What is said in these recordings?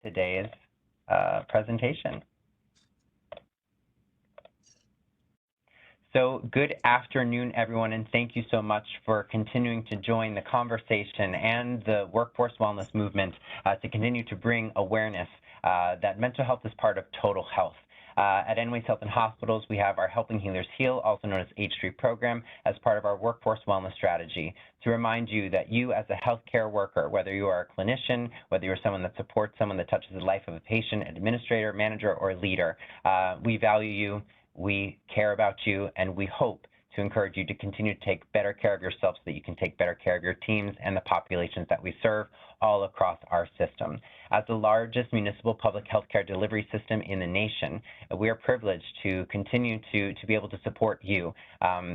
today's presentation. So good afternoon, everyone, and thank you so much for continuing to join the conversation and the workforce wellness movement to continue to bring awareness that mental health is part of total health. At NYC Health Hospitals, we have our Helping Healers Heal, also known as H3 program, as part of our workforce wellness strategy to remind you that you as a healthcare worker, whether you are a clinician, whether you're someone that supports someone that touches the life of a patient, administrator, manager, or leader, we value you, we care about you, and we hope to encourage you to continue to take better care of yourself so that you can take better care of your teams and the populations that we serve all across our system. As the largest municipal public health care delivery system in the nation, we are privileged to continue to be able to support you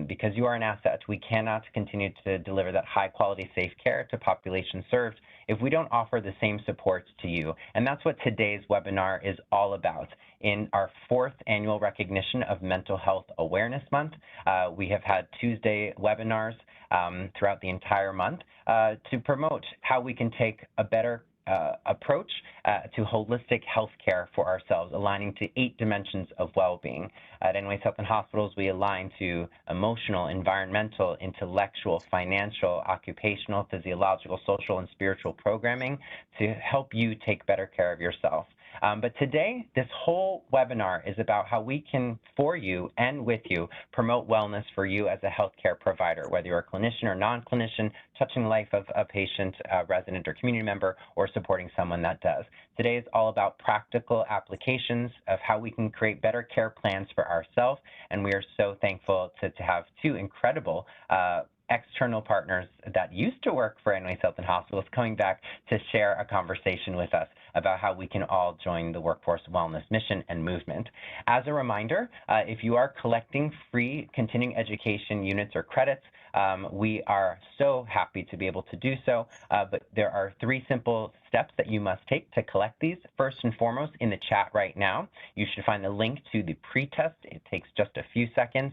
because you are an asset. We cannot continue to deliver that high quality, safe care to populations served if we don't offer the same support to you. And that's what today's webinar is all about. In our 4th annual recognition of Mental Health Awareness Month, we have had Tuesday webinars throughout the entire month to promote how we can take a better approach to holistic health care for ourselves, aligning to 8 dimensions of well-being. At NYC Health Hospitals, we align to emotional, environmental, intellectual, financial, occupational, physiological, social, and spiritual programming to help you take better care of yourself. But today, this whole webinar is about how we can, for you and with you, promote wellness for you as a healthcare provider, whether you're a clinician or non-clinician, touching the life of a patient, resident, or community member, or supporting someone that does. Today is all about practical applications of how we can create better care plans for ourselves, and we are so thankful to have 2 incredible external partners that used to work for NYC Health Hospitals coming back to share a conversation with us about how we can all join the workforce wellness mission and movement. As a reminder, if you are collecting free continuing education units or credits, we are so happy to be able to do so, but there are 3 simple steps that you must take to collect these. First and foremost, in the chat right now, you should find the link to the pre-test. It takes just a few seconds.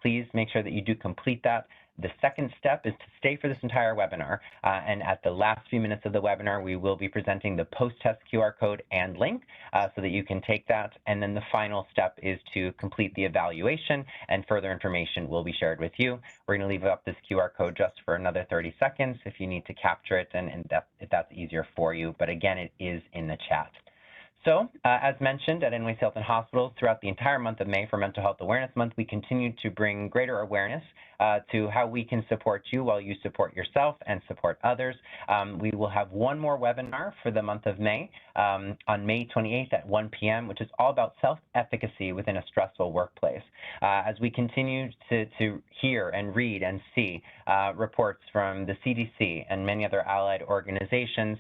Please make sure that you do complete that. The second step is to stay for this entire webinar, and at the last few minutes of the webinar, we will be presenting the post-test QR code and link so that you can take that. And then the final step is to complete the evaluation, and further information will be shared with you. We're going to leave up this QR code just for another 30 seconds if you need to capture it and if that's easier for you. But again, it is in the chat. So, as mentioned at NYC Health Hospitals, throughout the entire month of May for Mental Health Awareness Month, we continue to bring greater awareness to how we can support you while you support yourself and support others. We will have one more webinar for the month of May on May 28th at 1 p.m., which is all about self-efficacy within a stressful workplace. As we continue to hear and read and see reports from the CDC and many other allied organizations,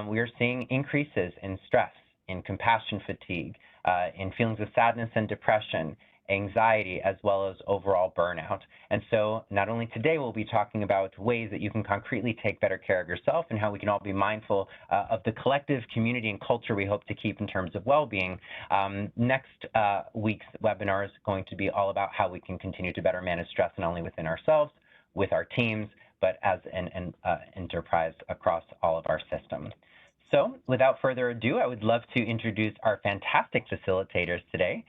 we are seeing increases in stress, in compassion fatigue, in feelings of sadness and depression, anxiety, as well as overall burnout. And so not only today we'll be talking about ways that you can concretely take better care of yourself and how we can all be mindful of the collective community and culture we hope to keep in terms of well-being. Next week's webinar is going to be all about how we can continue to better manage stress not only within ourselves, with our teams, but as an enterprise across all of our systems. So without further ado, I would love to introduce our fantastic facilitators today.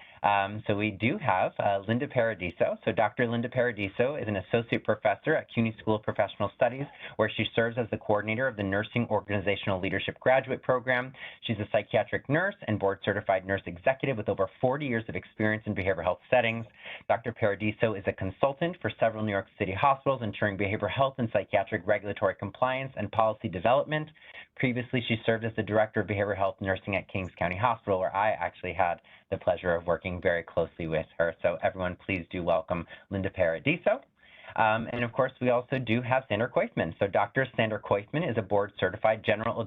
So we do have Linda Paradiso. So Dr. Linda Paradiso is an associate professor at CUNY School of Professional Studies, where she serves as the coordinator of the Nursing Organizational Leadership Graduate Program. She's a psychiatric nurse and board-certified nurse executive with over 40 years of experience in behavioral health settings. Dr. Paradiso is a consultant for several New York City hospitals, ensuring behavioral health and psychiatric regulatory compliance and policy development. Previously, she served as the director of behavioral health nursing at Kings County Hospital, where I actually had the pleasure of working very closely with her. So everyone, please do welcome Linda Paradiso. And of course, we also do have Sandra Koyfman. So Dr. Sandra Koyfman is a board-certified general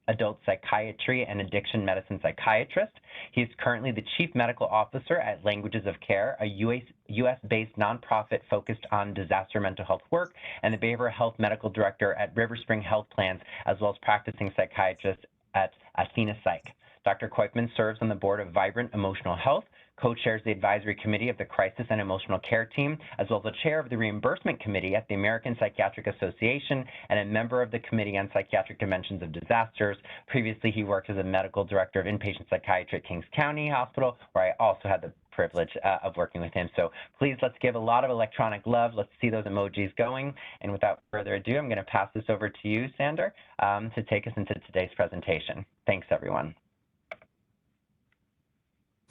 adult psychiatry and addiction medicine psychiatrist. He is currently the chief medical officer at Languages of Care, a U.S.-based nonprofit focused on disaster mental health work, and the behavioral health medical director at River Spring Health Plans, as well as practicing psychiatrist at Athena Psych. Dr. Koyfman serves on the board of Vibrant Emotional Health, co-chairs the advisory committee of the Crisis and Emotional Care Team, as well as the chair of the reimbursement committee at the American Psychiatric Association and a member of the Committee on Psychiatric Dimensions of Disasters. Previously, he worked as a medical director of inpatient psychiatry at Kings County Hospital, where I also had the privilege of working with him. So please, let's give a lot of electronic love. Let's see those emojis going. And without further ado, I'm going to pass this over to you, Sander, to take us into today's presentation. Thanks, everyone.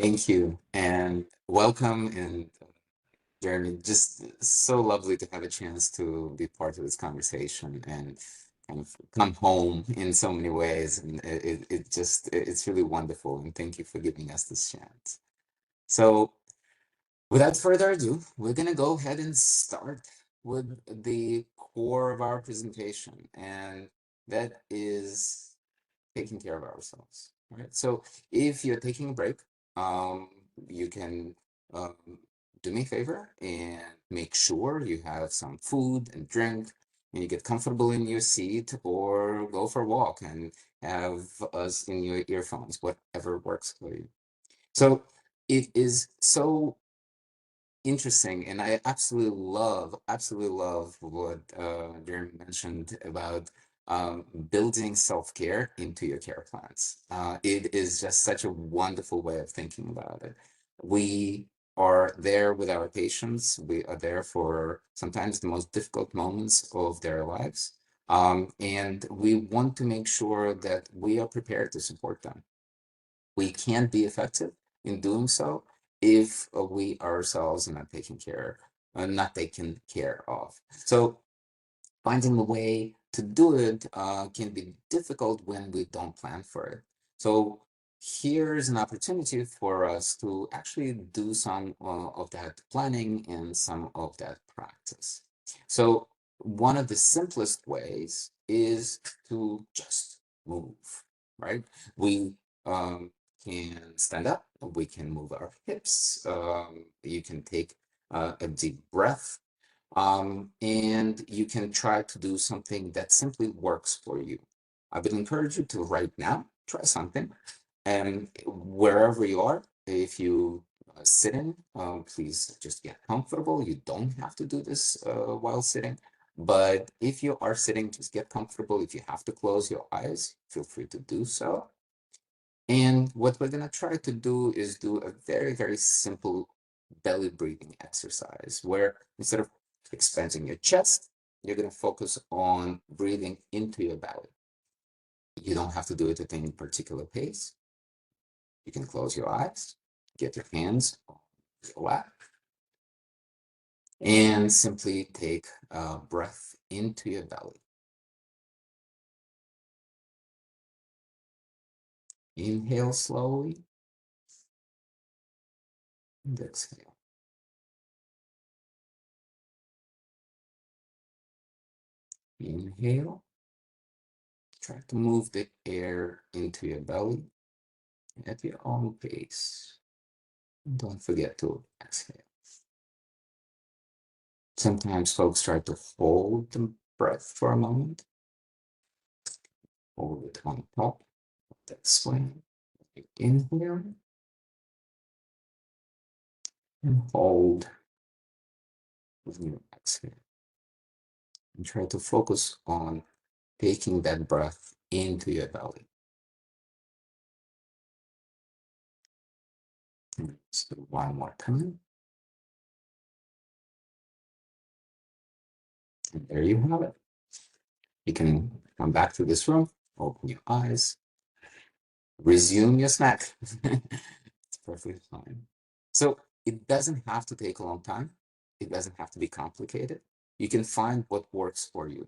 Thank you, and welcome, and Jeremy, just so lovely to have a chance to be part of this conversation and kind of come home in so many ways, and it's really wonderful, and thank you for giving us this chance. So without further ado, we're gonna go ahead and start with the core of our presentation, and that is taking care of ourselves, right? So if you're taking a break, um, you can um, do me a favor and make sure you have some food and drink and you get comfortable in your seat or go for a walk and have us in your earphones, whatever works for you. So it is so interesting, and I absolutely love what Jeremy mentioned about building self-care into your care plans. It is just such a wonderful way of thinking about it. We are there with our patients. We are there for sometimes the most difficult moments of their lives. And we want to make sure that we are prepared to support them. We can't be effective in doing so if we ourselves are not taken care of. So finding a way to do it can be difficult when we don't plan for it. So here's an opportunity for us to actually do some of that planning and some of that practice. So one of the simplest ways is to just move, right? We can stand up, we can move our hips, you can take a deep breath, and you can try to do something that simply works for you. I would encourage you to right now try something, and wherever you are, if you sitting, please just get comfortable. You don't have to do this while sitting, but if you are sitting, just get comfortable. If you have to close your eyes, feel free to do so. And what we're gonna try to do is do a very simple belly breathing exercise where instead of expanding your chest, you're gonna focus on breathing into your belly. You don't have to do it at any particular pace. You can close your eyes, get your hands on your lap, and simply take a breath into your belly. Inhale slowly and exhale. Inhale, try to move the air into your belly at your own pace. Don't forget to exhale. Sometimes folks try to hold the breath for a moment, hold it on top of that swing. Inhale and hold with your exhale. And try to focus on taking that breath into your belly. Let's do one more time. And there you have it. You can come back to this room, open your eyes, resume your snack. It's perfectly fine. So it doesn't have to take a long time. It doesn't have to be complicated. You can find what works for you.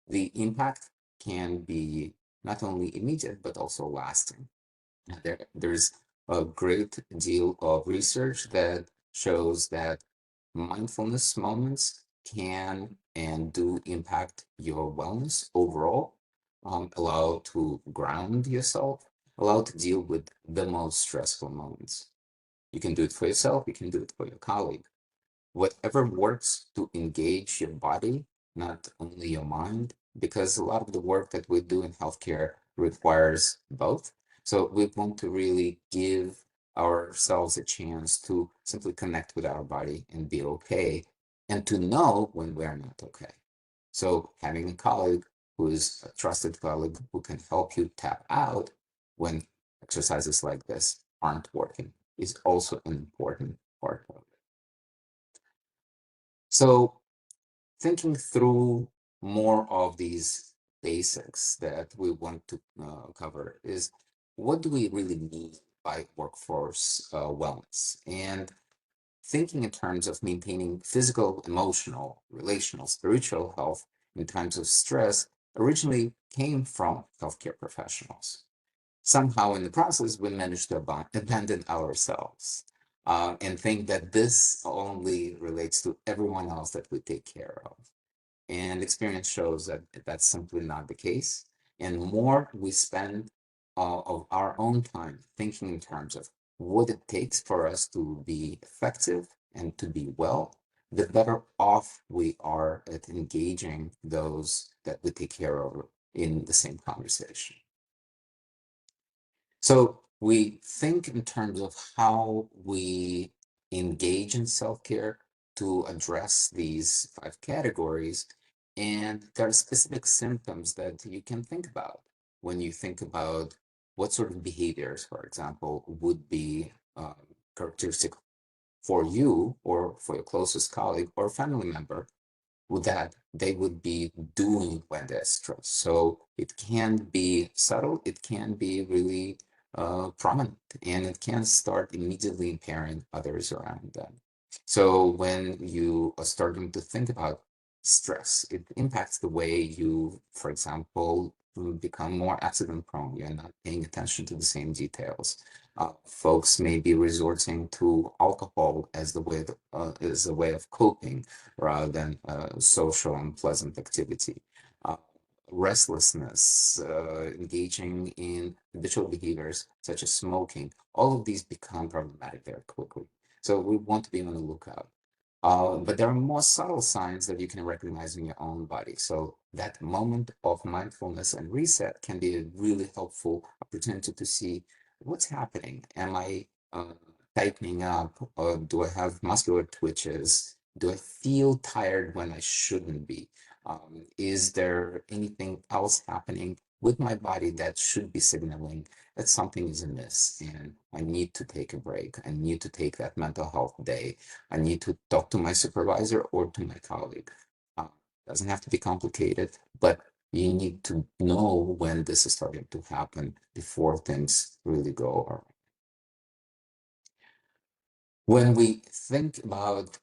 The impact can be not only immediate, but also lasting. There's a great deal of research that shows that mindfulness moments can and do impact your wellness overall, allow to ground yourself, allow to deal with the most stressful moments. You can do it for yourself, you can do it for your colleague. Whatever works to engage your body, not only your mind, because a lot of the work that we do in healthcare requires both. So we want to really give ourselves a chance to simply connect with our body and be okay, and to know when we're not okay. So having a colleague who is a trusted colleague who can help you tap out when exercises like this aren't working is also an important part of it. So thinking through more of these basics that we want to cover is, what do we really mean by workforce wellness? And thinking in terms of maintaining physical, emotional, relational, spiritual health in times of stress originally came from healthcare professionals. Somehow in the process, we managed to abandon ourselves and think that this only relates to everyone else that we take care of. And experience shows that that's simply not the case. And more we spend of our own time thinking in terms of what it takes for us to be effective and to be well, the better off we are at engaging those that we take care of in the same conversation. So we think in terms of how we engage in self-care to address these 5 categories. And there are specific symptoms that you can think about when you think about what sort of behaviors, for example, would be characteristic for you or for your closest colleague or family member that they would be doing when they're stressed. So it can be subtle, it can be really prominent, and it can start immediately impairing others around them. So when you are starting to think about stress, it impacts the way you, for example, become more accident prone. You're not paying attention to the same details. Folks may be resorting to alcohol as a way of coping rather than social and pleasant activity. Uh, Restlessness, engaging in habitual behaviors such as smoking, all of these become problematic very quickly. So we want to be on the lookout. But there are more subtle signs that you can recognize in your own body. So that moment of mindfulness and reset can be a really helpful opportunity to see what's happening. Am I tightening up? Or do I have muscular twitches? Do I feel tired when I shouldn't be? Is there anything else happening with my body that should be signaling that something is amiss and I need to take a break? I need to take that mental health day. I need to talk to my supervisor or to my colleague. Doesn't have to be complicated, but you need to know when this is starting to happen before things really go wrong. When we think about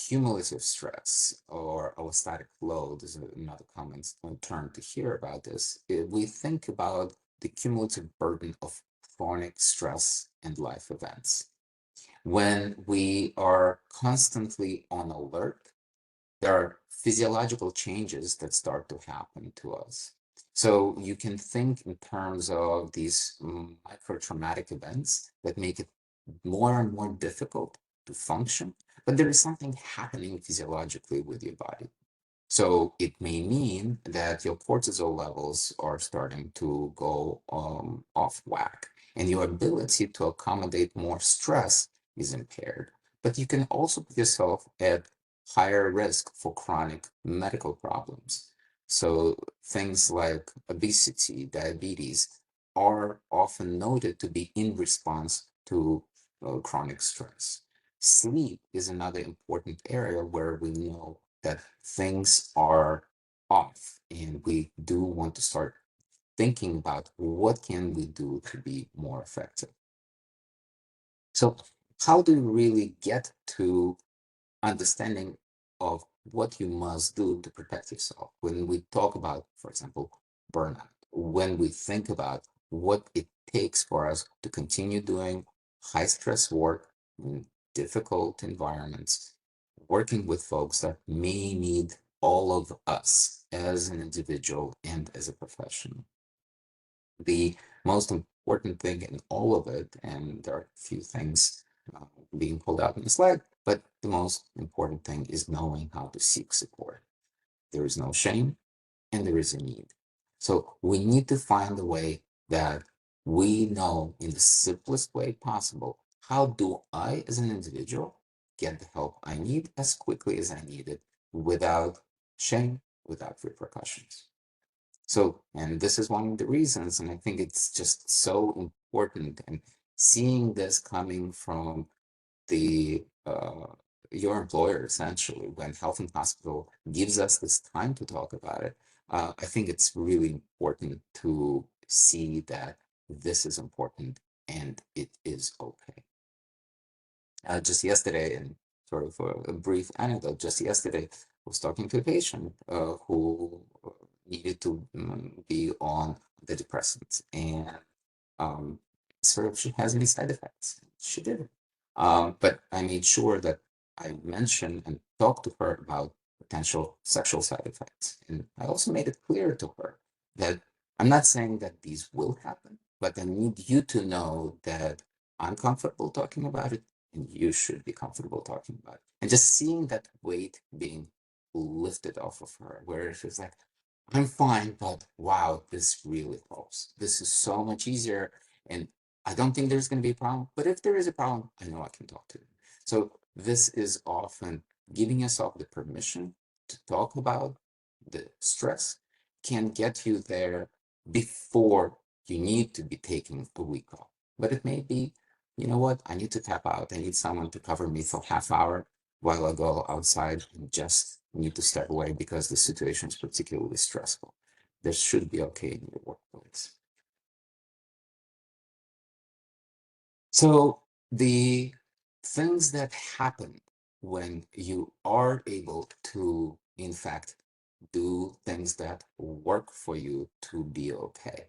cumulative stress or allostatic load is another common term to hear about this, we think about the cumulative burden of chronic stress and life events. When we are constantly on alert, there are physiological changes that start to happen to us. So you can think in terms of these micro-traumatic events that make it more and more difficult to function, but there is something happening physiologically with your body. So it may mean that your cortisol levels are starting to go off whack, and your ability to accommodate more stress is impaired. But you can also put yourself at higher risk for chronic medical problems. So things like obesity, diabetes are often noted to be in response to chronic stress. Sleep is another important area where we know that things are off and we do want to start thinking about what can we do to be more effective. So how do you really get to understanding of what you must do to protect yourself? When we talk about, for example, burnout, when we think about what it takes for us to continue doing high stress work in difficult environments, working with folks that may need all of us as an individual and as a professional. The most important thing in all of it, and there are a few things being pulled out in the slide, but the most important thing is knowing how to seek support. There is no shame and there is a need. So we need to find a way that we know in the simplest way possible, how do I as an individual get the help I need as quickly as I need it without shame, without repercussions. So, and this is one of the reasons, and I think it's just so important, and seeing this coming from the your employer essentially when Health and Hospital gives us this time to talk about it, I think it's really important to see that this is important and it is okay. Just yesterday, and sort of a brief anecdote, just yesterday, I was talking to a patient who needed to be on the depressants, and sort of she has any side effects. She did. But I made sure that I mentioned and talked to her about potential sexual side effects. And I also made it clear to her that I'm not saying that these will happen, but I need you to know that I'm comfortable talking about it and you should be comfortable talking about it. And just seeing that weight being lifted off of her, where she's like, I'm fine, but wow, this really helps. This is so much easier. And I don't think there's going to be a problem. But if there is a problem, I know I can talk to them. So this is often giving yourself the permission to talk about the stress can get you there before you need to be taking a week off. But it may be, you know what, I need to tap out. I need someone to cover me for half hour while I go outside and just need to step away because the situation is particularly stressful. This should be okay in your workplace. So the things that happen when you are able to, in fact, do things that work for you to be okay.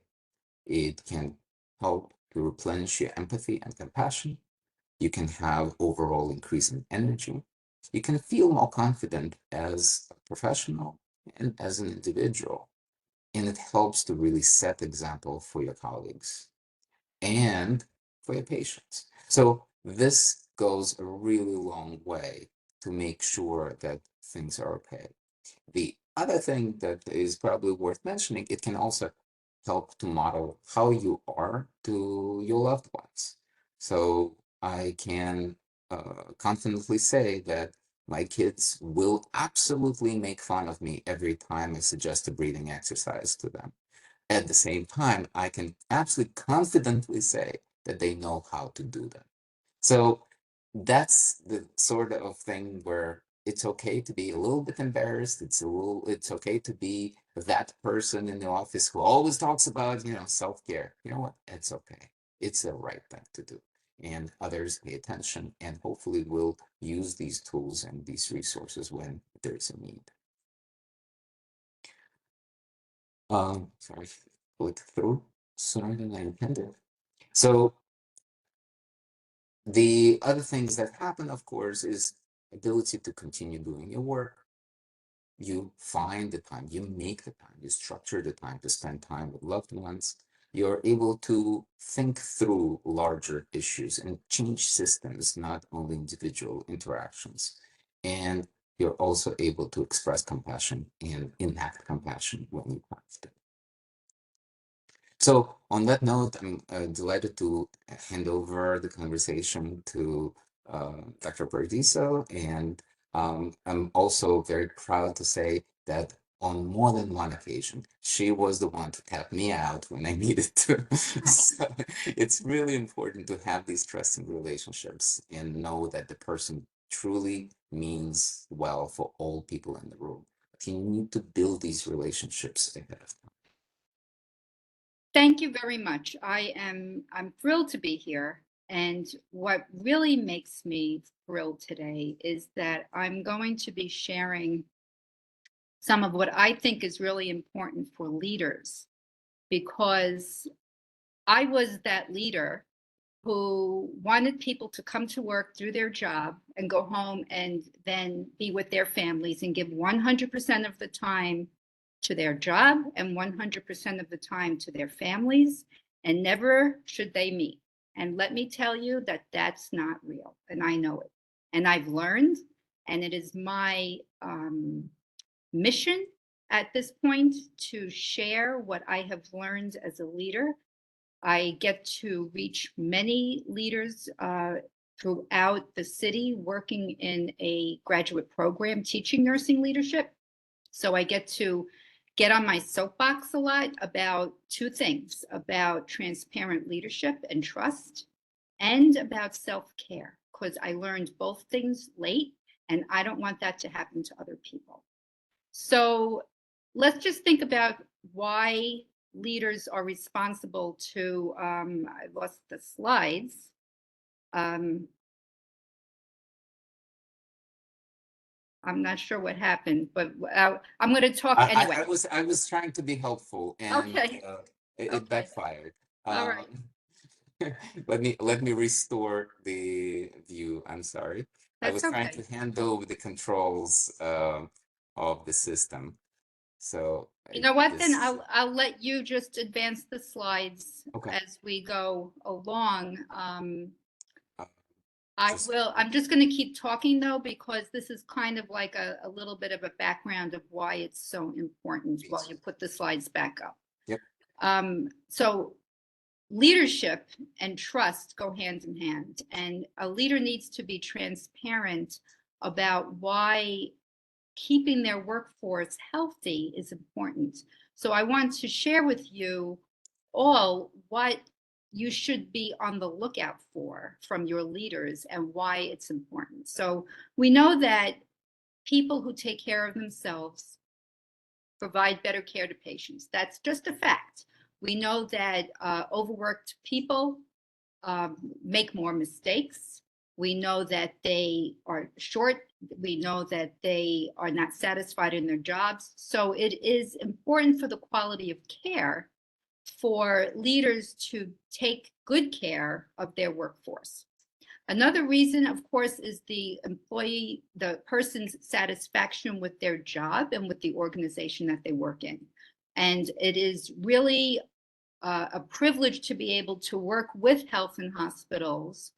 It can help to replenish your empathy and compassion. You can have overall increase in energy. You can feel more confident as a professional and as an individual. And it helps to really set example for your colleagues and for your patients. So this goes a really long way to make sure that things are okay. The other thing that is probably worth mentioning, it can also help to model how you are to your loved ones. So I can confidently say that my kids will absolutely make fun of me every time I suggest a breathing exercise to them. At the same time, I can absolutely confidently say that they know how to do that. So that's the sort of thing where it's okay to be a little bit embarrassed. It's okay to be that person in the office who always talks about, self-care. You know what? It's okay. It's the right thing to do. And others pay attention and hopefully will use these tools and these resources when there's a need. Sorry, click through sooner than I intended. So the other things that happen, of course, is ability to continue doing your work. You find the time, you make the time, you structure the time to spend time with loved ones. You're able to think through larger issues and change systems, not only individual interactions. And you're also able to express compassion and enact compassion when you have to. So on that note, I'm delighted to hand over the conversation to Dr. Paradiso, and I'm also very proud to say that on more than one occasion, she was the one to tap me out when I needed to. So it's really important to have these trusting relationships and know that the person truly means well for all people in the room. But you need to build these relationships ahead of time. Thank you very much. I'm thrilled to be here. And what really makes me thrilled today is that I'm going to be sharing some of what I think is really important for leaders, because I was that leader who wanted people to come to work, do their job, and go home and then be with their families and give 100% of the time to their job and 100% of the time to their families, and never should they meet. And let me tell you that that's not real, and I know it. And I've learned, and it is my mission at this point to share what I have learned as a leader I get to reach many leaders throughout the city working in a graduate program teaching nursing leadership. So I get to get on my soapbox a lot about two things, about transparent leadership and trust, and about self-care, because I learned both things late, and I don't want that to happen to other people. So let's just think about why leaders are responsible to, I lost the slides. I'm not sure what happened, but I'm going to talk anyway. I was trying to be helpful, and Okay. it Okay. backfired. All right. Let me restore the view. I'm sorry. I was That's trying okay. to hand over the controls of the system. So You know what? Then this I'll let you just advance the slides okay. as we go along. Uh, just I'm just going to keep talking though, because this is kind of like a little bit of a background of why it's so important while you put the slides back up. Yep. So leadership and trust go hand in hand, and a leader needs to be transparent about why keeping their workforce healthy is important. So I want to share with you all what you should be on the lookout for from your leaders and why it's important. So we know that people who take care of themselves provide better care to patients. That's just a fact. We know that overworked people make more mistakes. We know that they are short. We know that they are not satisfied in their jobs. So it is important for the quality of care for leaders to take good care of their workforce. Another reason, of course, is the person's satisfaction with their job and with the organization that they work in. And it is really a privilege to be able to work with health and hospitals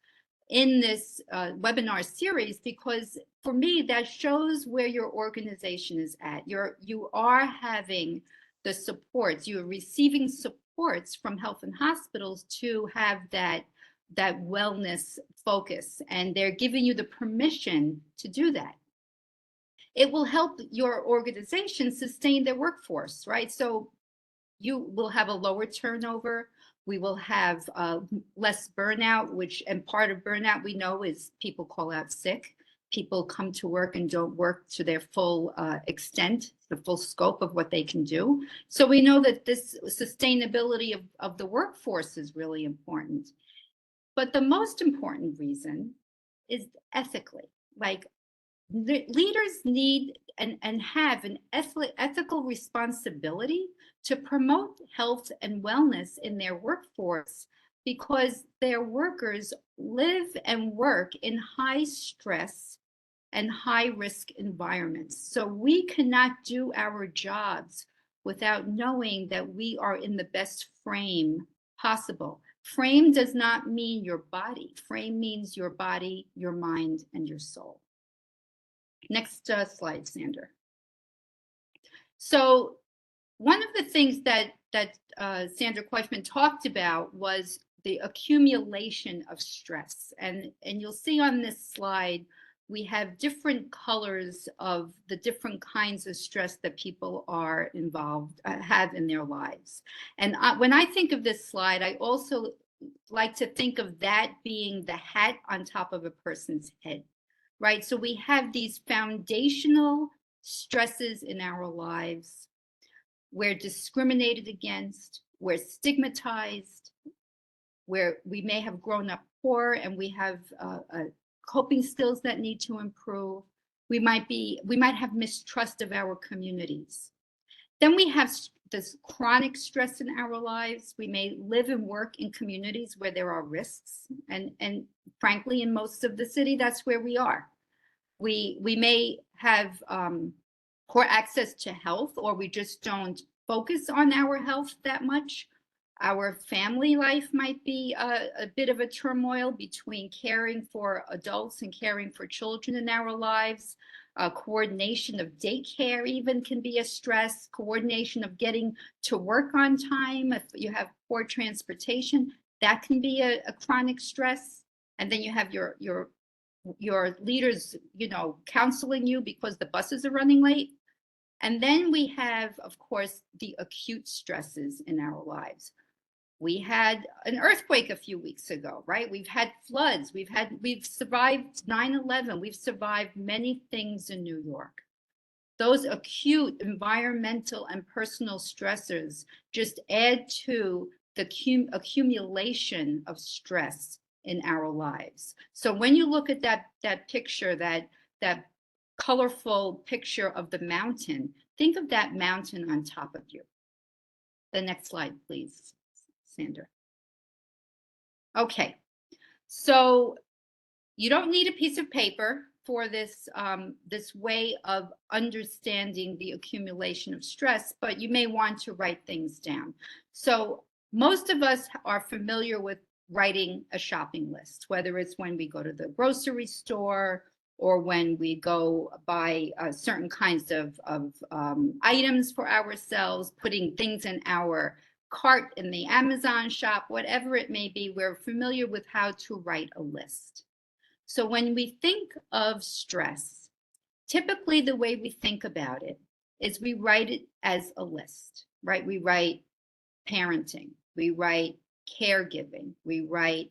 in this webinar series, because for me, that shows where your organization is at. You are having the supports, you are receiving supports from health and hospitals to have that wellness focus, and they're giving you the permission to do that. It will help your organization sustain their workforce, right? So you will have a lower turnover. We will have less burnout, and part of burnout we know is people call out sick. People come to work and don't work to their full extent, the full scope of what they can do. So we know that this sustainability of the workforce is really important. But the most important reason is ethically. Like, leaders need and have an ethical responsibility to promote health and wellness in their workforce, because their workers live and work in high stress and high risk environments. So we cannot do our jobs without knowing that we are in the best frame possible. Frame does not mean your body. Frame means your body, your mind, and your soul. Next slide, Sander. So one of the things that Sandra Koyfman talked about was the accumulation of stress. And you'll see on this slide, we have different colors of the different kinds of stress that people are involved, have in their lives. And when I think of this slide, I also like to think of that being the hat on top of a person's head, right? So we have these foundational stresses in our lives. We're discriminated against, we're stigmatized, where we may have grown up poor and we have coping skills that need to improve. We might have mistrust of our communities. Then we have this chronic stress in our lives. We may live and work in communities where there are risks, and frankly, in most of the city, that's where we are. We may have poor access to health, or we just don't focus on our health that much. Our family life might be a bit of a turmoil between caring for adults and caring for children in our lives. Coordination of daycare even can be a stress. Coordination of getting to work on time. If you have poor transportation. That can be a chronic stress. And then you have your leaders, counseling you because the buses are running late. And then we have, of course, the acute stresses in our lives. We had an earthquake a few weeks ago, right? We've had floods. We've survived 9/11. We've survived many things in New York. Those acute environmental and personal stressors just add to the accumulation of stress in our lives. So when you look at that picture, that colorful picture of the mountain, think of that mountain on top of you. The next slide, please, Sandra. Okay, so you don't need a piece of paper for this way of understanding the accumulation of stress, but you may want to write things down. So most of us are familiar with writing a shopping list, whether it's when we go to the grocery store or when we go buy certain kinds of items for ourselves, putting things in our cart in the Amazon shop, whatever it may be, we're familiar with how to write a list. So when we think of stress, typically the way we think about it is we write it as a list, right? We write parenting, we write caregiving, we write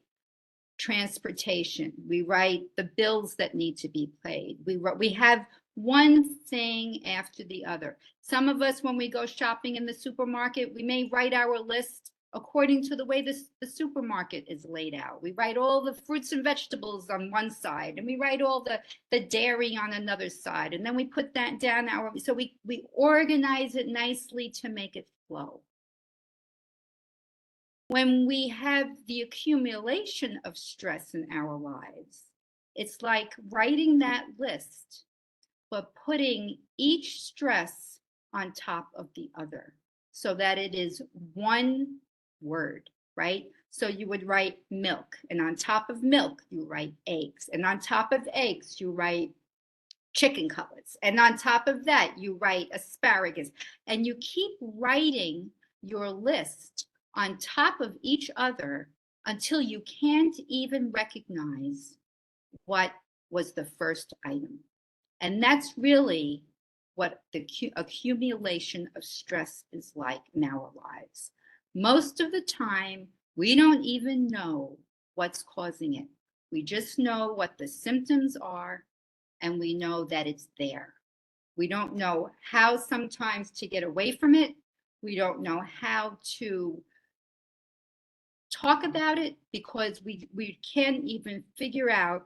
transportation, we write the bills that need to be paid. We have one thing after the other. Some of us, when we go shopping in the supermarket, we may write our list according to the way the supermarket is laid out. We write all the fruits and vegetables on one side, and we write all the dairy on another side, and then we put that down so we organize it nicely to make it flow. When we have the accumulation of stress in our lives, it's like writing that list, but putting each stress on top of the other so that it is one word, right? So you would write milk, and on top of milk, you write eggs, and on top of eggs, you write chicken cutlets, and on top of that, you write asparagus, and you keep writing your list on top of each other until you can't even recognize what was the first item. And that's really what the accumulation of stress is like in our lives. Most of the time, we don't even know what's causing it. We just know what the symptoms are, and we know that it's there. We don't know how sometimes to get away from it. We don't know how to talk about it because we can't even figure out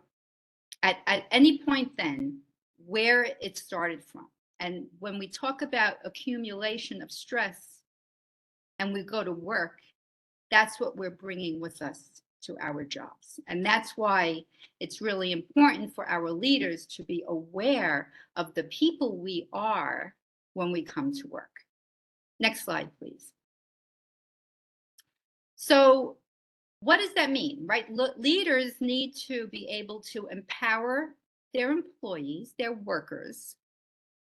at any point then where it started from. And when we talk about accumulation of stress and we go to work, that's what we're bringing with us to our jobs. And that's why it's really important for our leaders to be aware of the people we are when we come to work. Next slide, please. So what does that mean, right? Leaders need to be able to empower their employees, their workers,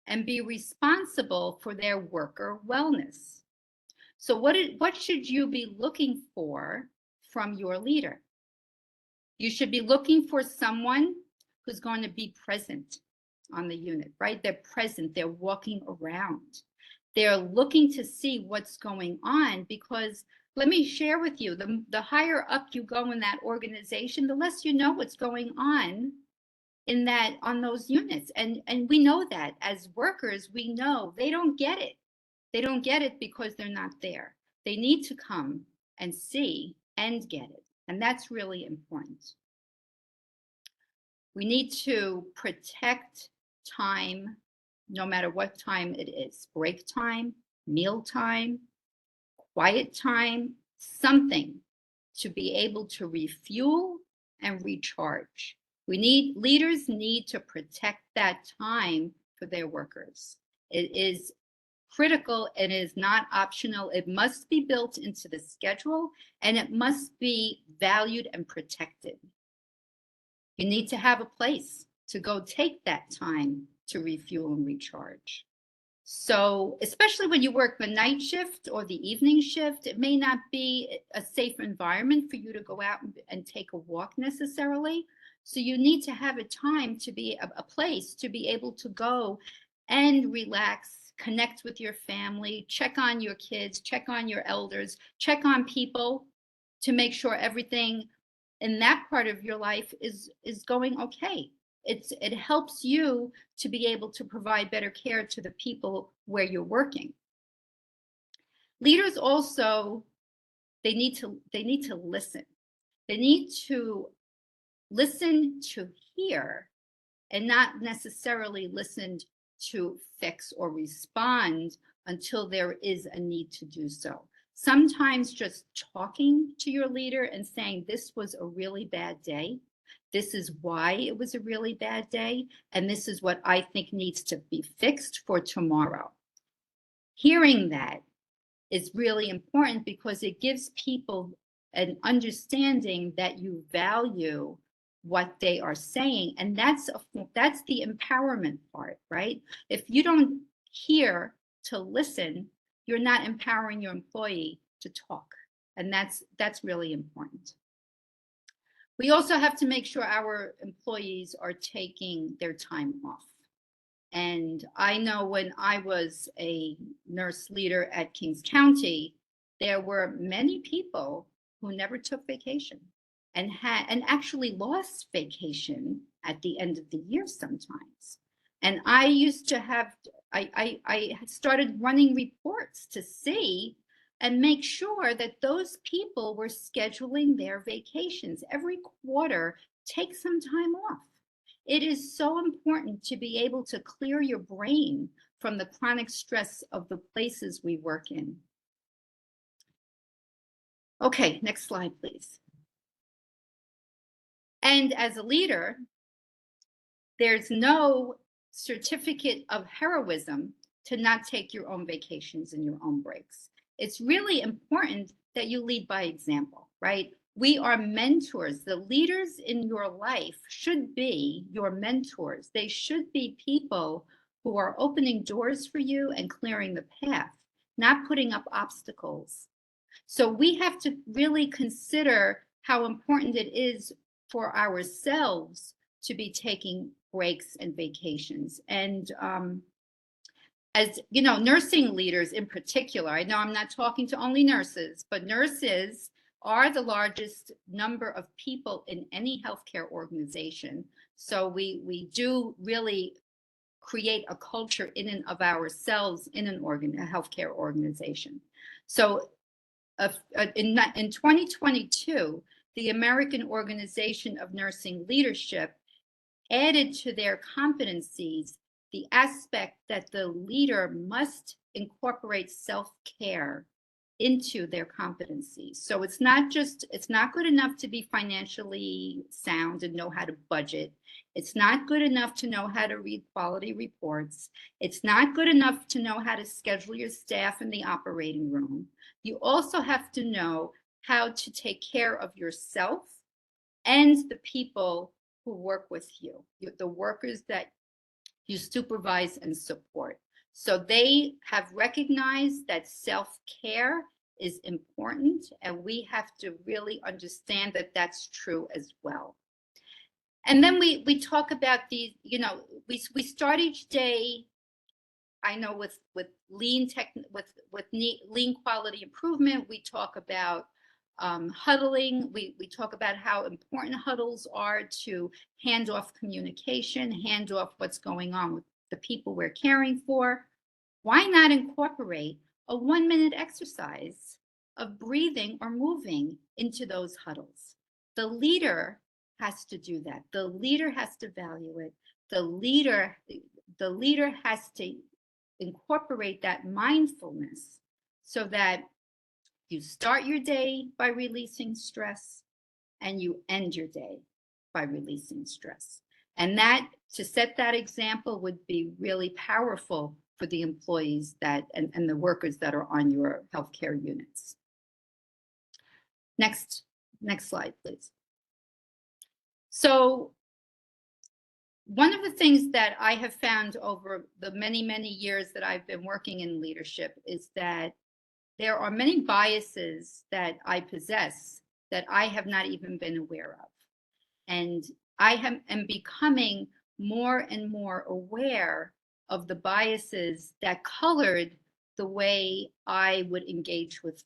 and be responsible for their worker wellness. So what should you be looking for from your leader? You should be looking for someone who's going to be present on the unit, right? They're present, they're walking around. They're looking to see what's going on, because let me share with you, the higher up you go in that organization, the less you know what's going on on those units. And we know that as workers, we know they don't get it. They don't get it because they're not there. They need to come and see and get it. And that's really important. We need to protect time, no matter what time it is. Break time, meal time, quiet time, something to be able to refuel and recharge. Leaders need to protect that time for their workers. It is critical. It is not optional. It must be built into the schedule, and it must be valued and protected. You need to have a place to go take that time to refuel and recharge. So especially when you work the night shift or the evening shift, it may not be a safe environment for you to go out and take a walk necessarily. So you need to have a time to be a place to be able to go and relax, connect with your family, check on your kids, check on your elders, check on people to make sure everything in that part of your life is going okay. It helps you to be able to provide better care to the people where you're working. Leaders also, they need to listen. They need to listen to hear and not necessarily listen to fix or respond until there is a need to do so. Sometimes just talking to your leader and saying, this was a really bad day. This is why it was a really bad day. And this is what I think needs to be fixed for tomorrow. Hearing that is really important because it gives people an understanding that you value what they are saying. And that's the empowerment part, right? If you don't hear to listen, you're not empowering your employee to talk. And that's really important. We also have to make sure our employees are taking their time off. And I know when I was a nurse leader at Kings County, there were many people who never took vacation and actually lost vacation at the end of the year sometimes. And I used to have, I started running reports to see and make sure that those people were scheduling their vacations. Every quarter, take some time off. It is so important to be able to clear your brain from the chronic stress of the places we work in. Okay, next slide, please. And as a leader, there's no certificate of heroism to not take your own vacations and your own breaks. It's really important that you lead by example, right? We are mentors. The leaders in your life should be your mentors. They should be people who are opening doors for you and clearing the path, not putting up obstacles. So we have to really consider how important it is for ourselves to be taking breaks and vacations. And as you know, nursing leaders in particular, I know I'm not talking to only nurses, but nurses are the largest number of people in any healthcare organization. So we do really create a culture in and of ourselves in a healthcare organization. So in 2022, the American Organization of Nursing Leadership added to their competencies the aspect that the leader must incorporate self-care into their competencies. So it's not good enough to be financially sound and know how to budget. It's not good enough to know how to read quality reports. It's not good enough to know how to schedule your staff in the operating room. You also have to know how to take care of yourself and the people who work with you, the workers that you supervise and support. So they have recognized that self-care is important, and we have to really understand that that's true as well. And then we talk about these, you know, we start each day, I know with lean lean quality improvement. We talk about huddling. We talk about how important huddles are to hand off communication, hand off what's going on with the people we're caring for. Why not incorporate a 1-minute exercise of breathing or moving into those huddles? The leader has to do that. The leader has to value it. The leader has to incorporate that mindfulness so that you start your day by releasing stress and you end your day by releasing stress. And that, to set that example, would be really powerful for the employees and the workers that are on your healthcare units. Next slide, please. So one of the things that I have found over the many, many years that I've been working in leadership is that there are many biases that I possess that I have not even been aware of. And am becoming more and more aware of the biases that colored the way I would engage with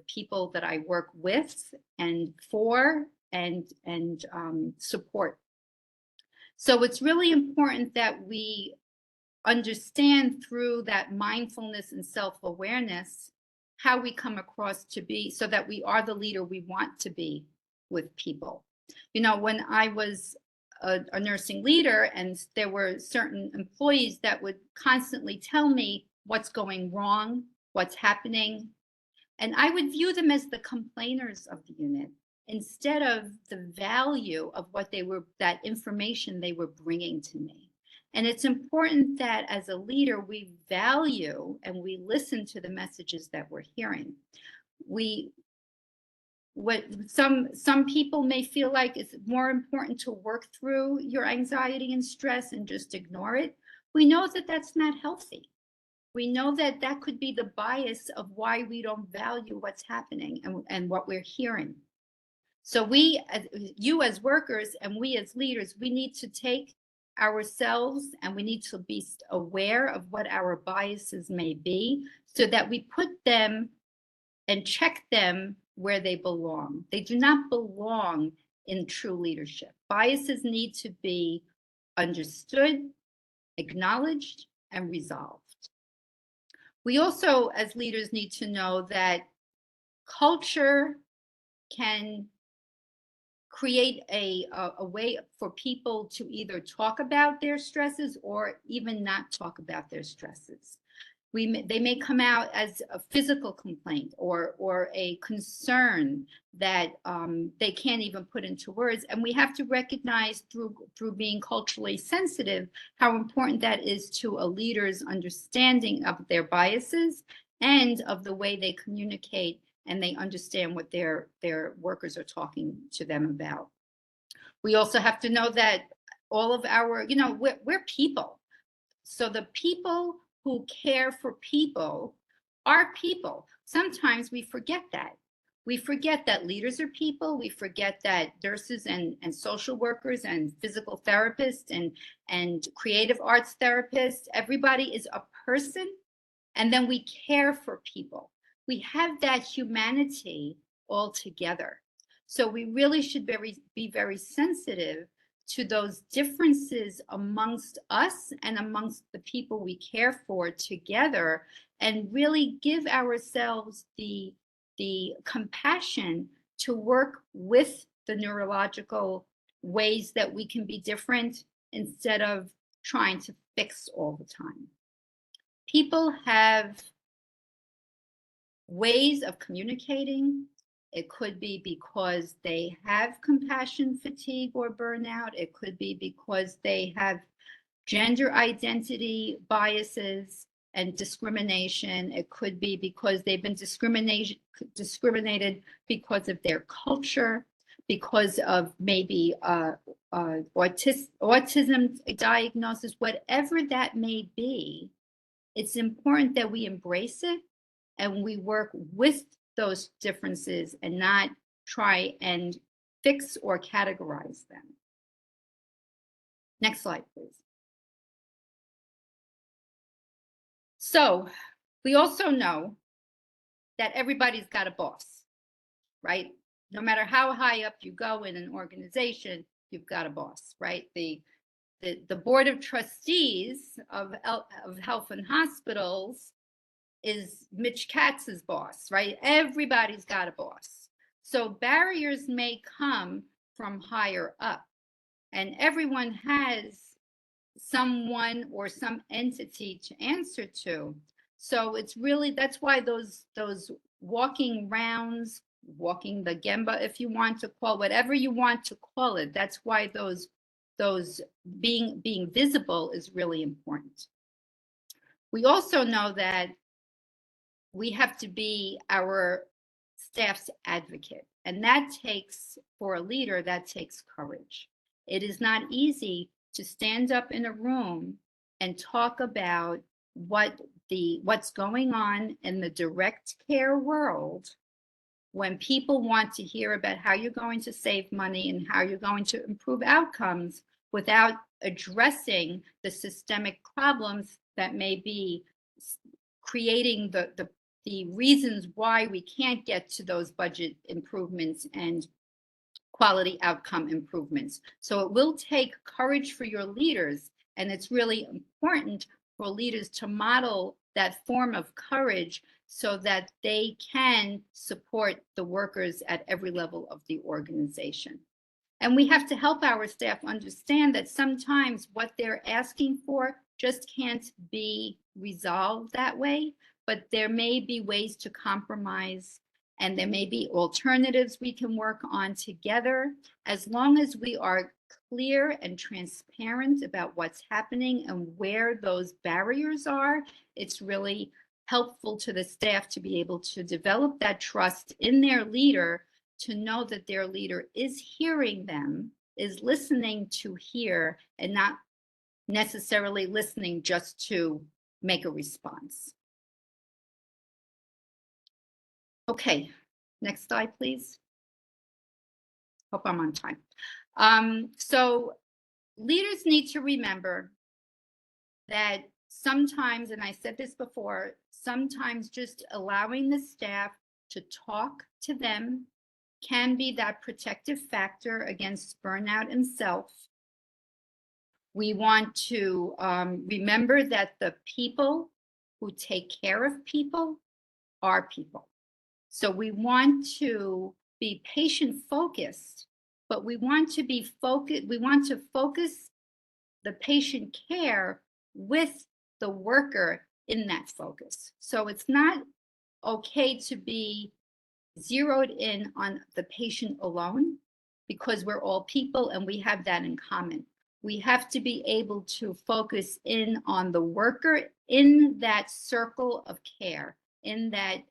people that I work with and for and support. So it's really important that we understand through that mindfulness and self-awareness how we come across to be, so that we are the leader we want to be with people. You know, when I was a nursing leader and there were certain employees that would constantly tell me what's going wrong, what's happening, and I would view them as the complainers of the unit instead of the value of what that information they were bringing to me. And it's important that as a leader, we value and we listen to the messages that we're hearing. Some people may feel like it's more important to work through your anxiety and stress and just ignore it. We know that that's not healthy. We know that that could be the bias of why we don't value what's happening and what we're hearing. So you as workers and we as leaders, we need to take ourselves and we need to be aware of what our biases may be so that we put them and check them where they belong. They do not belong in true leadership. Biases need to be understood, acknowledged, and resolved. We also, as leaders, need to know that culture can create a way for people to either talk about their stresses or even not talk about their stresses. They may come out as a physical complaint or a concern that they can't even put into words. And we have to recognize through being culturally sensitive how important that is to a leader's understanding of their biases and of the way they communicate and they understand what their workers are talking to them about. We also have to know that all of our, we're people. So the people who care for people are people. Sometimes we forget that. We forget that leaders are people. We forget that nurses and social workers and physical therapists and creative arts therapists, everybody is a person. And then we care for people. We have that humanity all together. So we really should be very sensitive to those differences amongst us and amongst the people we care for together, and really give ourselves the compassion to work with the neurological ways that we can be different instead of trying to fix all the time. People have ways of communicating. It could be because they have compassion fatigue or burnout. It could be because they have gender identity biases and discrimination. It could be because they've been discriminated because of their culture, because of maybe autism diagnosis, whatever that may be. It's important that we embrace it and we work with those differences and not try and fix or categorize them. Next slide, please. So we also know that everybody's got a boss, right? No matter how high up you go in an organization, you've got a boss, right? The board of trustees of health and hospitals is Mitch Katz's boss, right? Everybody's got a boss. So barriers may come from higher up, and everyone has someone or some entity to answer to. So it's really, that's why those walking rounds, walking the Gemba, if you want to call, whatever you want to call it, that's why those being visible is really important. We also know that we have to be our staff's advocate. And that takes, for a leader, that takes courage. It is not easy to stand up in a room and talk about what's going on in the direct care world, when people want to hear about how you're going to save money and how you're going to improve outcomes without addressing the systemic problems that may be creating the reasons why we can't get to those budget improvements and quality outcome improvements. So it will take courage for your leaders, and it's really important for leaders to model that form of courage so that they can support the workers at every level of the organization. And we have to help our staff understand that sometimes what they're asking for just can't be resolved that way, but there may be ways to compromise, and there may be alternatives we can work on together, as long as we are clear and transparent about what's happening and where those barriers are. It's really helpful to the staff to be able to develop that trust in their leader, to know that their leader is hearing them, is listening to hear, and not necessarily listening just to make a response. Okay, next slide, please. Hope I'm on time. So leaders need to remember that sometimes, and I said this before, sometimes just allowing the staff to talk to them can be that protective factor against burnout and self. We want to remember that the people who take care of people are people. So we want to be patient focused, but we want to be focused. We want to focus the patient care with the worker in that focus. So it's not okay to be zeroed in on the patient alone, because we're all people and we have that in common. We have to be able to focus in on the worker in that circle of care, in that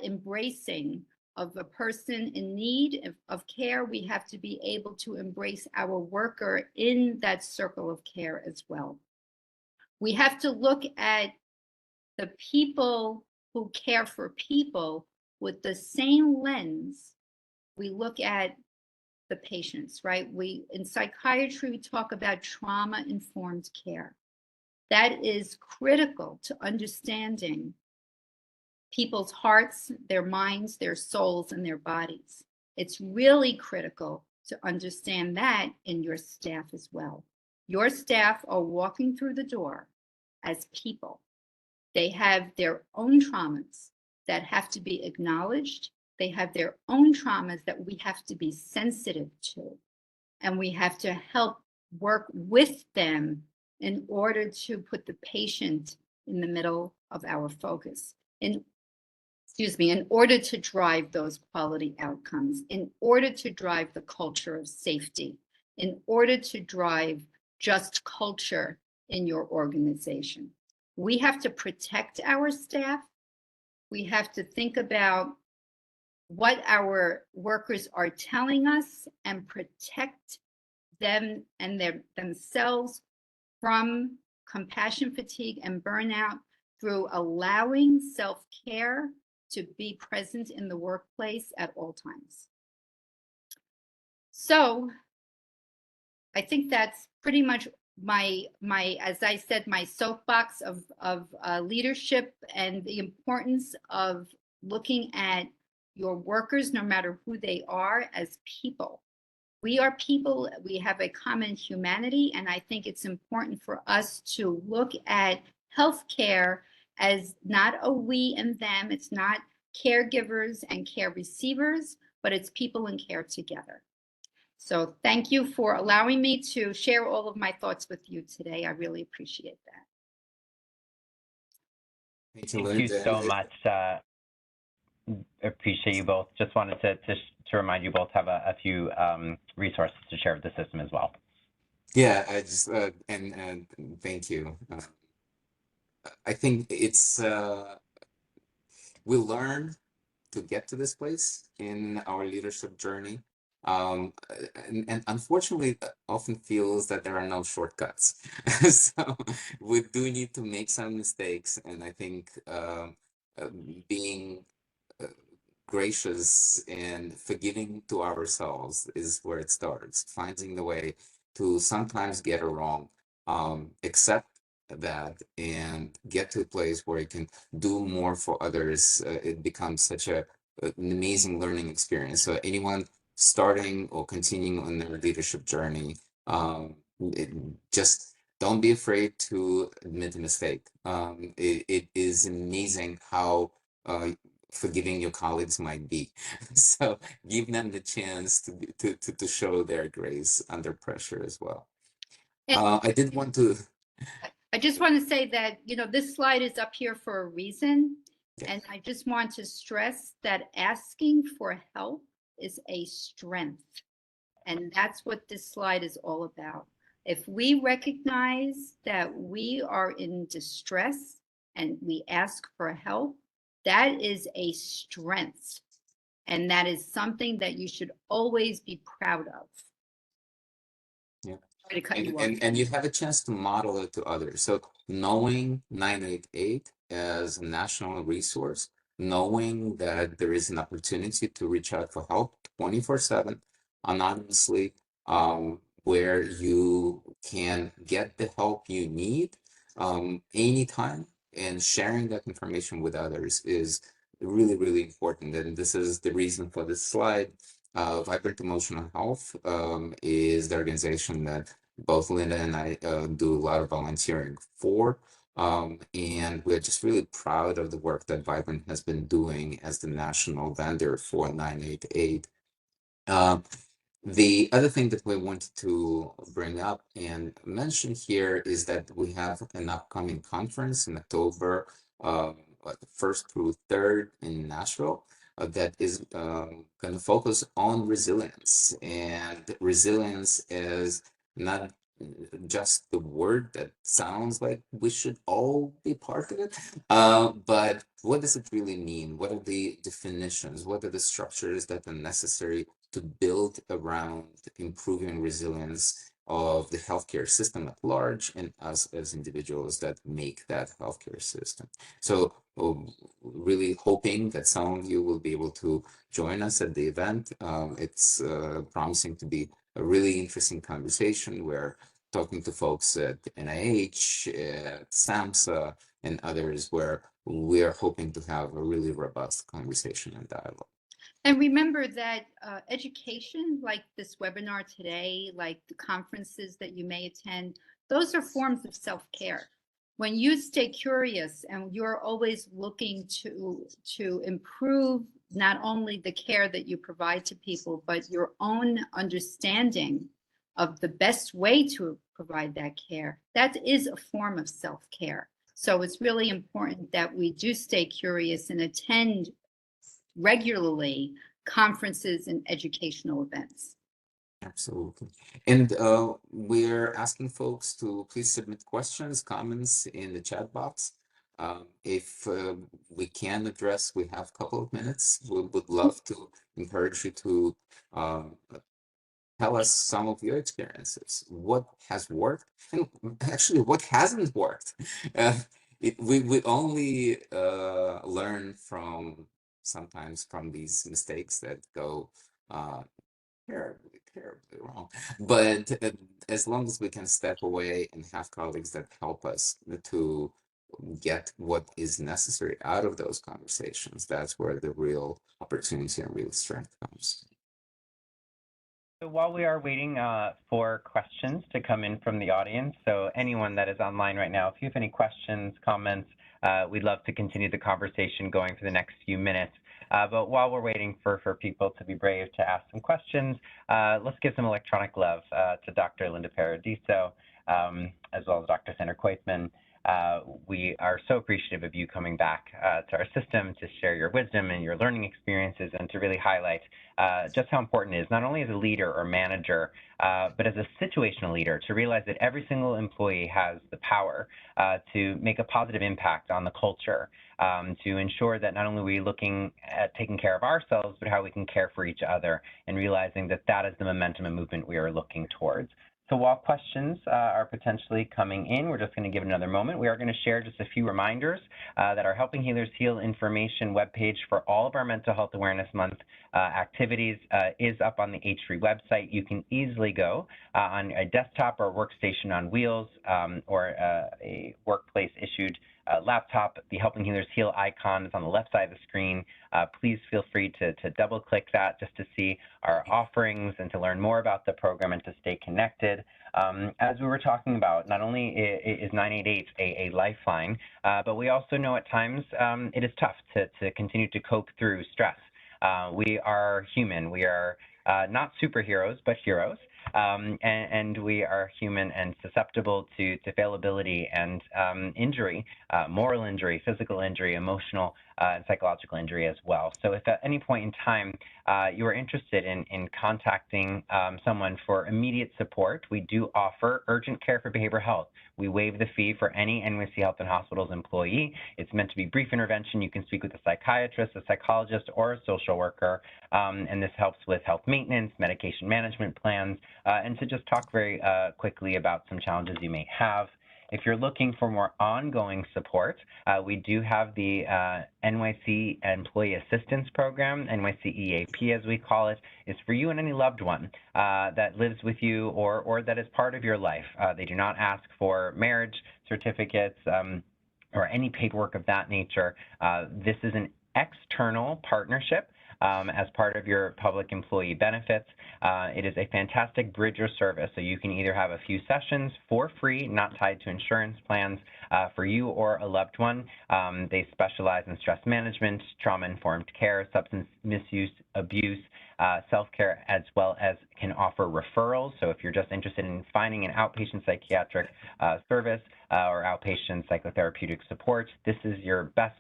embracing of a person in need of care. We have to be able to embrace our worker in that circle of care as well. We have to look at the people who care for people with the same lens we look at the patients, right? In psychiatry, we talk about trauma-informed care. That is critical to understanding people's hearts, their minds, their souls, and their bodies. It's really critical to understand that in your staff as well. Your staff are walking through the door as people. They have their own traumas that have to be acknowledged. They have their own traumas that we have to be sensitive to. And we have to help work with them in order to put the patient in the middle of our focus. In order to drive those quality outcomes, in order to drive the culture of safety, in order to drive just culture in your organization. We have to protect our staff. We have to think about what our workers are telling us and protect them and themselves from compassion fatigue and burnout through allowing self-care to be present in the workplace at all times. So I think that's pretty much my as I said, my soapbox of leadership and the importance of looking at your workers, no matter who they are, as people. We are people, we have a common humanity, and I think it's important for us to look at healthcare as not a we and them. It's not caregivers and care receivers, but it's people in care together. So thank you for allowing me to share all of my thoughts with you today. I really appreciate that. Thank you so much. Appreciate you both. Just wanted to remind you both have a few resources to share with the system as well. Yeah, I just and thank you. I think it's we learn to get to this place in our leadership journey, And unfortunately, often feels that there are no shortcuts. So we do need to make some mistakes, and I think uh, being uh, gracious and forgiving to ourselves is where it starts. Finding the way to sometimes get it wrong, accept that, and get to a place where you can do more for others. It becomes such an amazing learning experience. So anyone starting or continuing on their leadership journey, it, just don't be afraid to admit a mistake. It is amazing how forgiving your colleagues might be. So give them the chance to show their grace under pressure as well. And I did want to, I just want to say that, this slide is up here for a reason. yeah, And I just want to stress that asking for help is a strength. And that's what this slide is all about. If we recognize that we are in distress and we ask for help, that is a strength. And that is something that you should always be proud of. yeah. Sorry to cut And, you off. and you have a chance to model it to others. So knowing 988 as a national resource, knowing that there is an opportunity to reach out for help 24/7 anonymously, where you can get the help you need anytime, and sharing that information with others is really, really important. And this is the reason for this slide. Vibrant Emotional Health is the organization that both Linda and I do a lot of volunteering for. And we're just really proud of the work that Vibrant has been doing as the national vendor for 988. The other thing that we wanted to bring up and mention here is that we have an upcoming conference in October, uh, 1st through 3rd in Nashville, that is going to focus on resilience. And resilience is not just the word that sounds like we should all be part of it, but what does it really mean? What are the definitions? What are the structures that are necessary to build around improving resilience of the healthcare system at large, and us as individuals that make that healthcare system? So really hoping that some of you will be able to join us at the event. It's promising to be a really interesting conversation where talking to folks at NIH, at SAMHSA, and others, where we're hoping to have a really robust conversation and dialogue. And remember that education, like this webinar today, like the conferences that you may attend, those are forms of self-care. When you stay curious and you're always looking to improve not only the care that you provide to people, but your own understanding of the best way to provide that care, that is a form of self-care. So it's really important that we do stay curious and attend regularly conferences and educational events. Absolutely. And we're asking folks to please submit questions, comments in the chat box. If we can address, we have a couple of minutes. We would love to encourage you to um, tell us some of your experiences. What has worked, and actually what hasn't worked. Uh, we only learn from sometimes from these mistakes that go terribly, terribly wrong. But as long as we can step away and have colleagues that help us to get what is necessary out of those conversations, that's where the real opportunity and real strength comes. So while we are waiting for questions to come in from the audience, so anyone that is online right now, if you have any questions, comments, we'd love to continue the conversation going for the next few minutes. But while we're waiting for people to be brave to ask some questions, let's give some electronic love to Dr. Linda Paradiso, as well as Dr. Sandra Koyfman. We are so appreciative of you coming back to our system to share your wisdom and your learning experiences and to really highlight just how important it is, not only as a leader or manager, but as a situational leader, to realize that every single employee has the power to make a positive impact on the culture, to ensure that not only are we looking at taking care of ourselves, but how we can care for each other, and realizing that that is the momentum and movement we are looking towards. So while questions are potentially coming in, we're just going to give it another moment. We are going to share just a few reminders that our Helping Healers Heal information webpage for all of our Mental Health Awareness Month activities is up on the H3 website. You can easily go on a desktop or workstation on wheels or a workplace issued laptop. The Helping Healers Heal icon is on the left side of the screen. Please feel free to double click that just to see our offerings and to learn more about the program and to stay connected. As we were talking about, not only is 988 a lifeline, but we also know at times it is tough to continue to cope through stress. We are human. We are not superheroes, but heroes. And we are human and susceptible to failability and injury, moral injury, physical injury, emotional and psychological injury as well. So if at any point in time you are interested in contacting someone for immediate support, we do offer urgent care for behavioral health. We waive the fee for any NYC Health and Hospitals employee. It's meant to be brief intervention. You can speak with a psychiatrist, a psychologist, or a social worker, and this helps with health maintenance, medication management plans, and to just talk very quickly about some challenges you may have. If you're looking for more ongoing support, we do have the NYC Employee Assistance Program, NYC EAP as we call it. Is for you and any loved one that lives with you or that is part of your life. They do not ask for marriage certificates or any paperwork of that nature. This is an external partnership as part of your public employee benefits. It is a fantastic bridger service, so you can either have a few sessions for free, not tied to insurance plans, for you or a loved one. They specialize in stress management, trauma-informed care, substance misuse, abuse, self-care, as well as can offer referrals. So if you're just interested in finding an outpatient psychiatric service or outpatient psychotherapeutic support, this is your best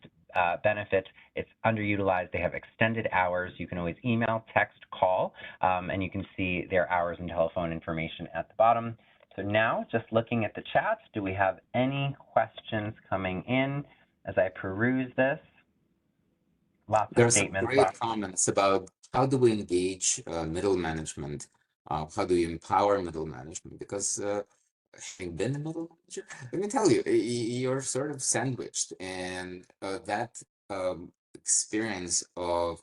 benefit. It's underutilized. They have extended hours. You can always email, text, call, and you can see their hours and telephone information at the bottom. So now, just looking at the chat, do we have any questions coming in as I peruse this? Lots There of are some statements. great comments about how do we engage middle management? How do you empower middle management? Because having been a middle manager, let me tell you, you're sort of sandwiched, and that experience of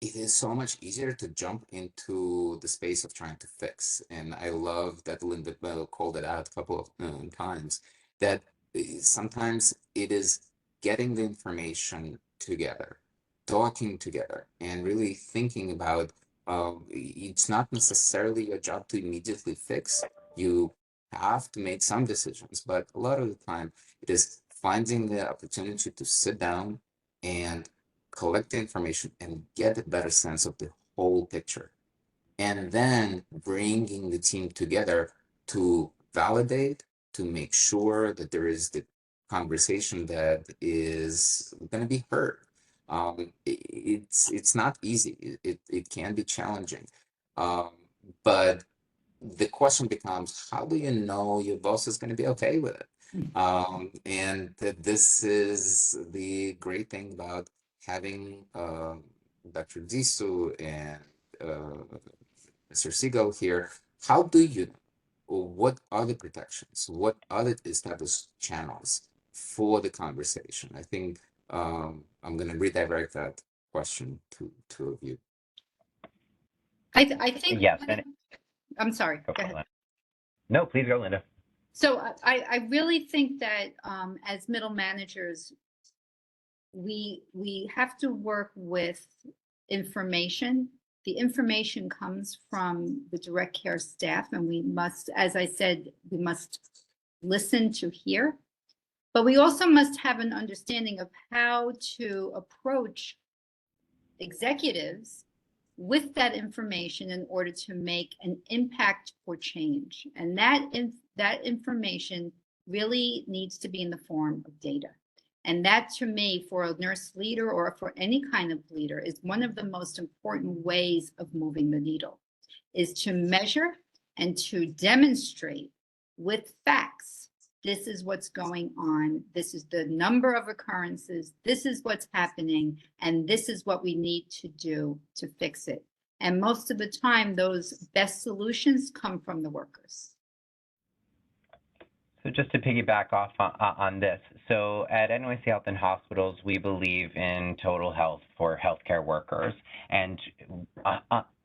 it is so much easier to jump into the space of trying to fix. And I love that Linda Bell called it out a couple of times, that sometimes it is getting the information together, talking together, and really thinking about it's not necessarily your job to immediately fix. You have to make some decisions, but a lot of the time it is finding the opportunity to sit down and collect the information and get a better sense of the whole picture. And then bringing the team together to validate, to make sure that there is the conversation that is going to be heard. It's not easy. It can be challenging. But the question becomes, how do you know your boss is going to be okay with it? And this is the great thing about having Dr. Disu and Mr. Siegel here. How do you know? What are the protections? What are the established channels for the conversation? I think I'm going to redirect that question to two of you. I think, Yes. And I'm sorry, go go ahead. Linda. No, please go, Linda. So I really think that as middle managers, we have to work with information. The information comes from the direct care staff, and we must, as I said, we must listen to hear, but we also must have an understanding of how to approach executives with that information in order to make an impact for change. And that information really needs to be in the form of data. And that, to me, for a nurse leader or for any kind of leader, is one of the most important ways of moving the needle, is to measure and to demonstrate with facts. This is what's going on. This is the number of occurrences. This is what's happening. And this is what we need to do to fix it. And most of the time, those best solutions come from the workers. So just to piggyback off on this, so at NYC Health and Hospitals, we believe in total health for healthcare workers. And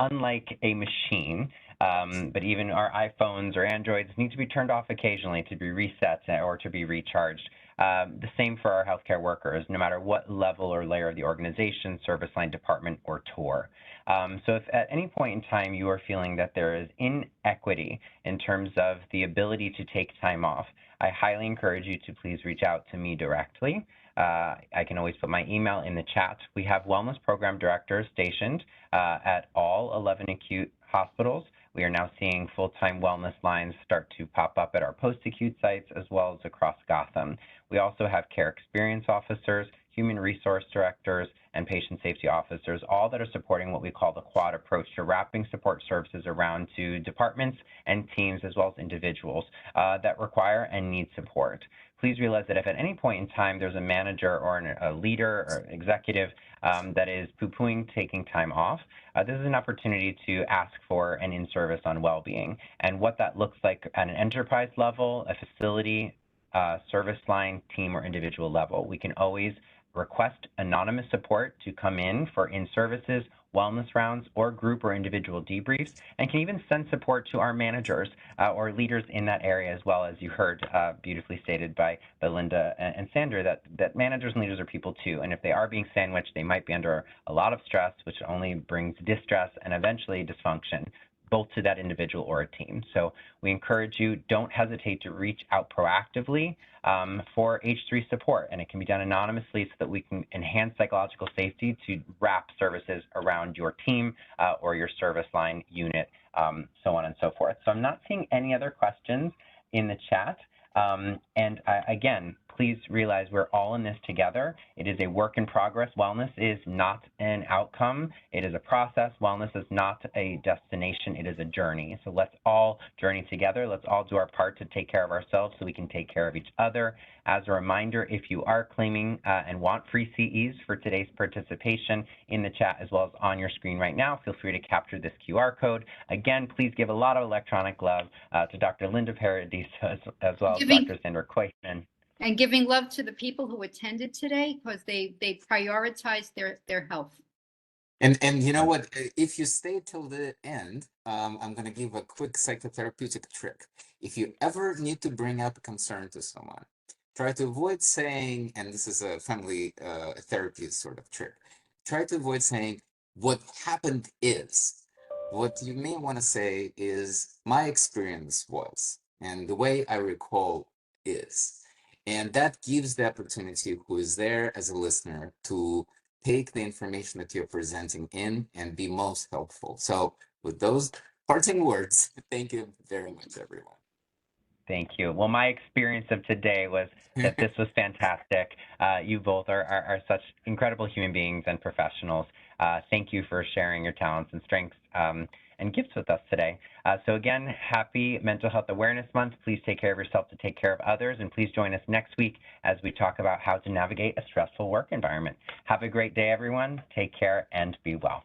unlike a machine, but even our iPhones or Androids need to be turned off occasionally to be reset or to be recharged. The same for our healthcare workers, no matter what level or layer of the organization, service line, department, or tour. So if at any point in time you are feeling that there is inequity in terms of the ability to take time off, I highly encourage you to please reach out to me directly. I can always put my email in the chat. We have wellness program directors stationed at all 11 acute hospitals. We are now seeing full-time wellness lines start to pop up at our post-acute sites as well as across Gotham. We also have care experience officers, human resource directors, and patient safety officers, all that are supporting what we call the quad approach to wrapping support services around to departments and teams as well as individuals that require and need support. Please realize that if at any point in time there's a manager or a leader or executive that is poo-pooing taking time off, this is an opportunity to ask for an in-service on well-being. And what that looks like at an enterprise level, a facility, service line, team, or individual level. We can always request anonymous support to come in for in-services, wellness rounds, or group or individual debriefs, and can even send support to our managers or leaders in that area as well, as you heard beautifully stated by Belinda and Sandra, that managers and leaders are people too, and if they are being sandwiched, they might be under a lot of stress, which only brings distress and eventually dysfunction, both to that individual or a team. So we encourage you, don't hesitate to reach out proactively for H3 support, and it can be done anonymously so that we can enhance psychological safety to wrap services around your team or your service line unit, so on and so forth. So I'm not seeing any other questions in the chat. Again, please realize we're all in this together. It is a work in progress. Wellness is not an outcome. It is a process. Wellness is not a destination. It is a journey. So let's all journey together. Let's all do our part to take care of ourselves so we can take care of each other. As a reminder, if you are claiming and want free CEs for today's participation in the chat as well as on your screen right now, feel free to capture this QR code. Again, please give a lot of electronic love to Dr. Linda Paradiso as well as Dr. Sandra Koyfman. And giving love to the people who attended today because they prioritized their health. And you know what? If you stay till the end, I'm going to give a quick psychotherapeutic trick. If you ever need to bring up a concern to someone, try to avoid saying, and this is a family therapy sort of trick, try to avoid saying, what happened is. What you may want to say is, my experience was, and the way I recall is. And that gives the opportunity who is there as a listener to take the information that you're presenting in and be most helpful. So with those parting words, thank you very much, everyone. Thank you. Well, my experience of today was that this was fantastic. You both are such incredible human beings and professionals. Thank you for sharing your talents and strengths and gifts with us today. So again, happy Mental Health Awareness Month. Please take care of yourself to take care of others, and please join us next week as we talk about how to navigate a stressful work environment. Have a great day, everyone. Take care and be well.